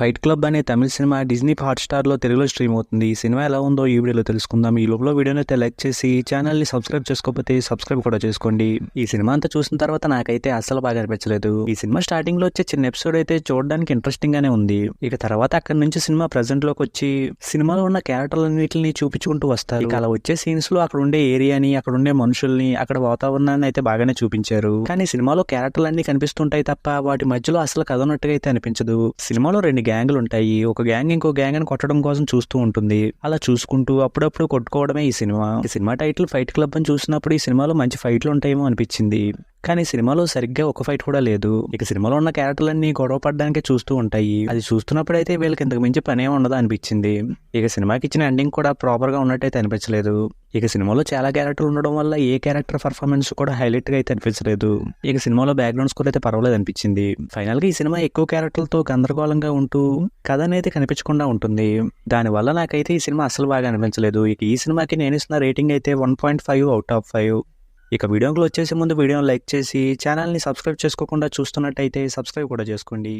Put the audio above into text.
Fight club అనే తమిళ cinema Disney హాట్‌స్టార్‌లో తెలుగులో stream అవుతుంది. ఈ సినిమా ఎలా ఉందో ఈ వీడియోలో తెలుసుకుందాం. ఈ లోపల వీడియోని అయితే లైక్ చేసి ఛానల్‌ని సబ్స్క్రైబ్ చేసుకోకపోతే సబ్స్క్రైబ్ కూడా చేసుకోండి. ఈ సినిమా అంతా చూసిన తర్వాత నాకైతే అస్సలు బాగా అనిపించలేదు. ఈ సినిమా స్టార్టింగ్‌లో వచ్చే చిన్న ఎపిసోడ్ అయితే చూడడానికి ఇంట్రెస్టింగ్ గానే ఉంది. ఇక తర్వాత అక్కడి నుంచి సినిమా ప్రెజెంట్ లోకి వచ్చి సినిమాలో ఉన్న క్యారెక్టర్లన్నిటిని చూపించుకుంటూ వస్తారు. ఇక అలా వచ్చే సీన్స్ లో అక్కడ ఉండే ఏరియాని, అక్కడ ఉండే మనుషుల్ని, అక్కడ వాతావరణాన్ని అయితే బాగానే చూపించారు. కానీ సినిమాలో క్యారెక్టర్లన్నీ కనిపిస్తుంటాయి తప్ప వాటి మధ్యలో అసలు కథ ఉన్నట్టుగా అయితే అనిపించదు. సినిమాలో 2 గ్యాంగులు ఉంటాయి. ఒక గ్యాంగ్ ఇంకో గ్యాంగ్ ని కొట్టడం కోసం చూస్తూ ఉంటుంది. అలా చూసుకుంటూ అప్పుడప్పుడు కొట్టుకోవడమే ఈ సినిమా టైటిల్ ఫైట్ క్లబ్ అని చూసినప్పుడు ఈ సినిమాలో మంచి ఫైట్లు ఉంటాయేమో అనిపించింది. కానీ సినిమాలో సరిగ్గా ఒక ఫైట్ కూడా లేదు. ఇక సినిమాలో ఉన్న క్యారెక్టర్లన్నీ గొడవ పడడానికే చూస్తూ ఉంటాయి. అది చూస్తున్నప్పుడైతే వీళ్ళకి ఇంతకు మించి పనే ఉండదు అనిపించింది. ఇక సినిమాకి ఇచ్చిన ఎండింగ్ కూడా ప్రాపర్ గా ఉన్నట్టయితే అనిపించలేదు. ఇక సినిమాలో చాలా క్యారెక్టర్లు ఉండడం వల్ల ఏ క్యారెక్టర్ పర్ఫార్మెన్స్ కూడా హైలైట్ గా అయితే అనిపించలేదు. ఇక సినిమాలో బ్యాక్గ్రౌండ్ స్కోర్ అయితే పర్వాలేదు అనిపించింది. ఫైనల్ గా ఈ సినిమా ఎక్కువ క్యారెక్టర్లతో గందరగోళంగా ఉంటూ కథ అనేది కనిపించకుండా ఉంటుంది. దానివల్ల నాకైతే ఈ సినిమా అసలు బాగా అనిపించలేదు. ఇక ఈ సినిమాకి నేను ఇస్తున్న రేటింగ్ అయితే 1.5 అవుట్ ఆఫ్ 5. ఇక వీడియోకి వచ్చేసే ముందు వీడియోని లైక్ చేసి ఛానల్ని సబ్స్క్రైబ్ చేసుకోకుండా చూస్తున్నట్టయితే సబ్స్క్రైబ్ కూడా చేసుకోండి.